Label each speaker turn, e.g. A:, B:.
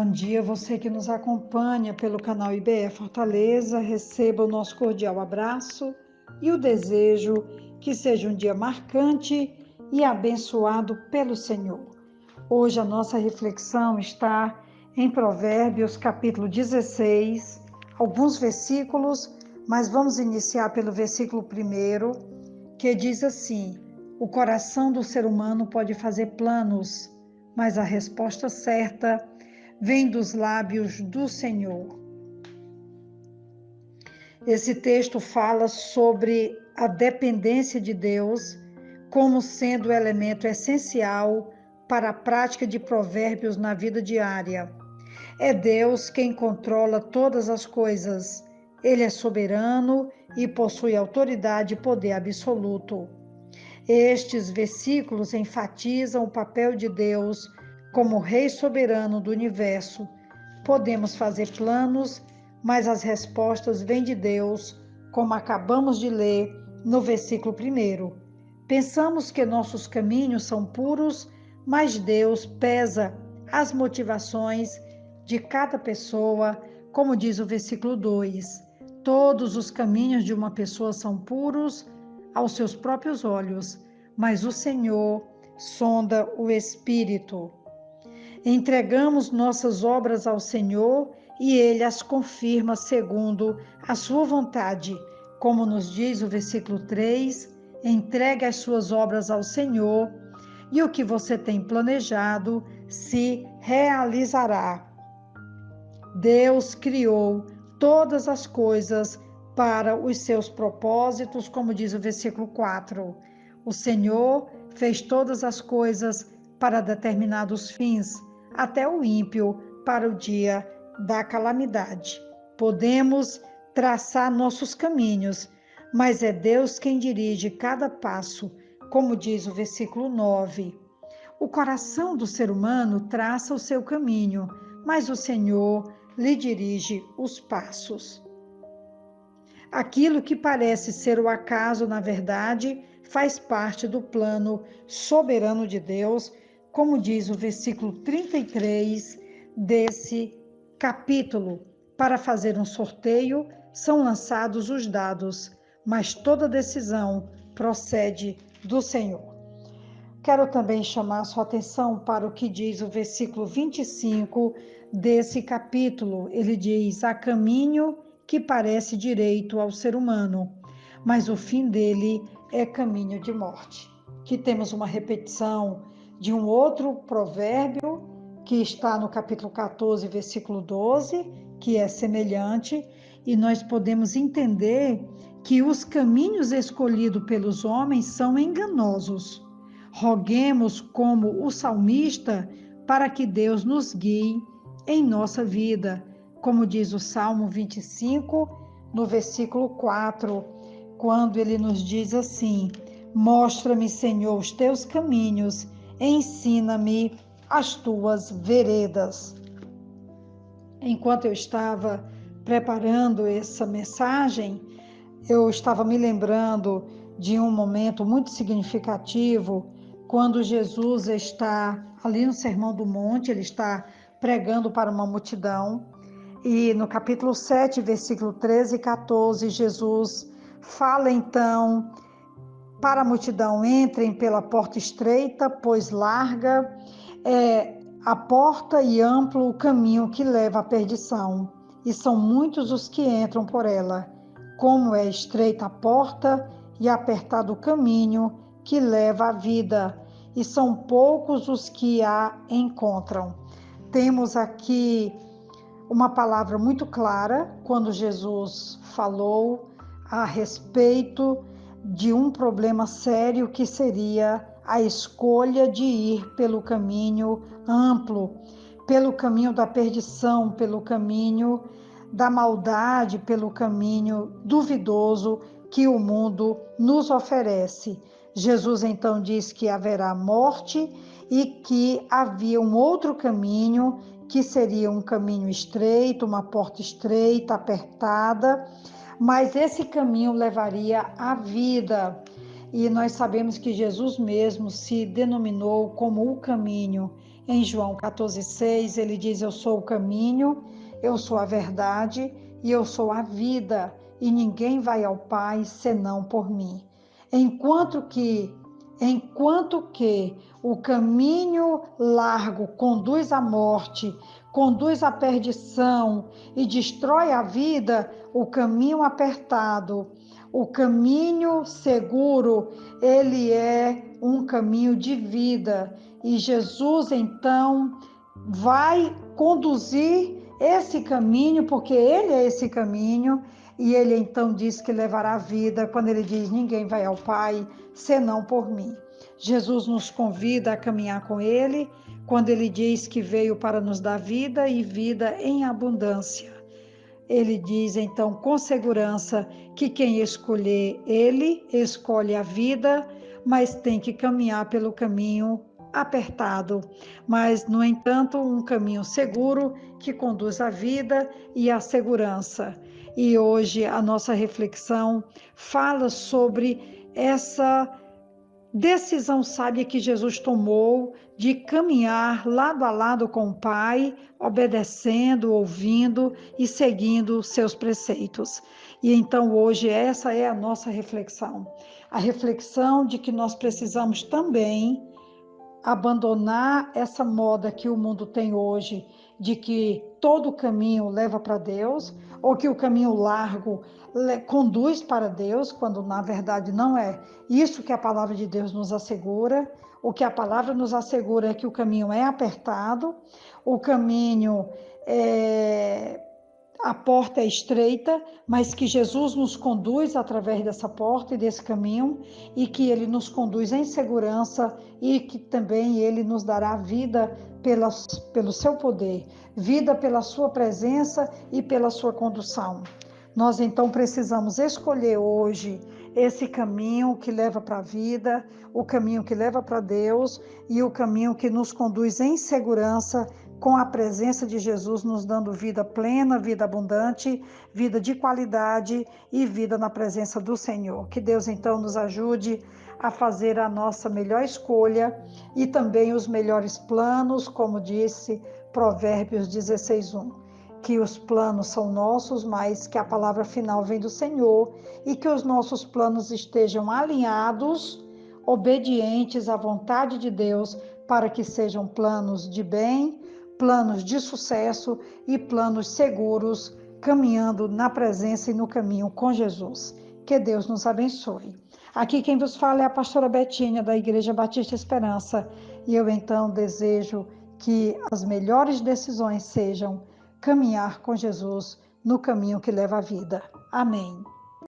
A: Bom dia, você que nos acompanha pelo canal IBE Fortaleza, receba o nosso cordial abraço e o desejo que seja um dia marcante e abençoado pelo Senhor. Hoje a nossa reflexão está em Provérbios capítulo 16, alguns versículos, mas vamos iniciar pelo versículo 1, que diz assim: o coração do ser humano pode fazer planos, mas a resposta certa vem dos lábios do Senhor. Esse texto fala sobre a dependência de Deus como sendo o elemento essencial para a prática de provérbios na vida diária. É Deus quem controla todas as coisas. Ele é soberano e possui autoridade e poder absoluto. Estes versículos enfatizam o papel de Deus como Rei soberano do universo. Podemos fazer planos, mas as respostas vêm de Deus, como acabamos de ler no versículo 1. Pensamos que nossos caminhos são puros, mas Deus pesa as motivações de cada pessoa, como diz o versículo 2. Todos os caminhos de uma pessoa são puros aos seus próprios olhos, mas o Senhor sonda o espírito. Entregamos nossas obras ao Senhor e Ele as confirma segundo a sua vontade. Como nos diz o versículo 3, entregue as suas obras ao Senhor e o que você tem planejado se realizará. Deus criou todas as coisas para os seus propósitos, como diz o versículo 4. O Senhor fez todas as coisas para determinados fins, até o ímpio para o dia da calamidade. Podemos traçar nossos caminhos, mas é Deus quem dirige cada passo, como diz o versículo 9. O coração do ser humano traça o seu caminho, mas o Senhor lhe dirige os passos. Aquilo que parece ser o acaso, na verdade, faz parte do plano soberano de Deus, como diz o versículo 33 desse capítulo. Para fazer um sorteio, são lançados os dados, mas toda decisão procede do Senhor. Quero também chamar a sua atenção para o que diz o versículo 25 desse capítulo. Ele diz: há caminho que parece direito ao ser humano, mas o fim dele é caminho de morte. Aqui temos uma repetição de um outro provérbio que está no capítulo 14, versículo 12, que é semelhante, e nós podemos entender que os caminhos escolhidos pelos homens são enganosos. Roguemos, como o salmista, para que Deus nos guie em nossa vida, como diz o Salmo 25, no versículo 4, quando ele nos diz assim: mostra-me, Senhor, os teus caminhos, ensina-me as tuas veredas. Enquanto eu estava preparando essa mensagem, eu estava me lembrando de um momento muito significativo, quando Jesus está ali no Sermão do Monte, ele está pregando para uma multidão, e no capítulo 7, versículo 13 e 14, Jesus fala então para a multidão: entrem pela porta estreita, pois larga é a porta e amplo o caminho que leva à perdição, e são muitos os que entram por ela. Como é estreita a porta e apertado o caminho que leva à vida, e são poucos os que a encontram. Temos aqui uma palavra muito clara quando Jesus falou a respeito de um problema sério que seria a escolha de ir pelo caminho amplo, pelo caminho da perdição, pelo caminho da maldade, pelo caminho duvidoso que o mundo nos oferece. Jesus então diz que haverá morte e que havia um outro caminho, que seria um caminho estreito, uma porta estreita, apertada, mas esse caminho levaria à vida. E nós sabemos que Jesus mesmo se denominou como o caminho. Em João 14,6, ele diz: Eu sou o caminho, eu sou a verdade e eu sou a vida, e ninguém vai ao Pai senão por mim. Enquanto que o caminho largo conduz à morte, conduz à perdição e destrói a vida, o caminho apertado, o caminho seguro, ele é um caminho de vida. E Jesus, então, vai conduzir esse caminho, porque ele é esse caminho, e ele então diz que levará a vida, quando ele diz: ninguém vai ao Pai senão por mim. Jesus nos convida a caminhar com ele, quando ele diz que veio para nos dar vida e vida em abundância. Ele diz então com segurança que quem escolher ele, escolhe a vida, mas tem que caminhar pelo caminho apertado, mas, no entanto, um caminho seguro que conduz à vida e à segurança. E hoje a nossa reflexão fala sobre essa decisão sábia que Jesus tomou de caminhar lado a lado com o Pai, obedecendo, ouvindo e seguindo seus preceitos. E então hoje essa é a nossa reflexão. A reflexão de que nós precisamos também abandonar essa moda que o mundo tem hoje, de que todo caminho leva para Deus, ou que o caminho largo conduz para Deus, quando na verdade não é isso que a palavra de Deus nos assegura. O que a palavra nos assegura é que o caminho é apertado, o caminho a porta é estreita, mas que Jesus nos conduz através dessa porta e desse caminho, e que ele nos conduz em segurança, e que também ele nos dará vida pelo seu poder, vida pela sua presença e pela sua condução. Nós então precisamos escolher hoje esse caminho que leva para a vida, o caminho que leva para Deus e o caminho que nos conduz em segurança, com a presença de Jesus, nos dando vida plena, vida abundante, vida de qualidade e vida na presença do Senhor. Que Deus então nos ajude a fazer a nossa melhor escolha e também os melhores planos, como disse Provérbios 16:1. Que os planos são nossos, mas que a palavra final vem do Senhor, e que os nossos planos estejam alinhados, obedientes à vontade de Deus, para que sejam planos de bem, planos de sucesso e planos seguros, caminhando na presença e no caminho com Jesus. Que Deus nos abençoe. Aqui quem vos fala é a pastora Betinha, da Igreja Batista Esperança, e eu então desejo que as melhores decisões sejam caminhar com Jesus no caminho que leva à vida. Amém.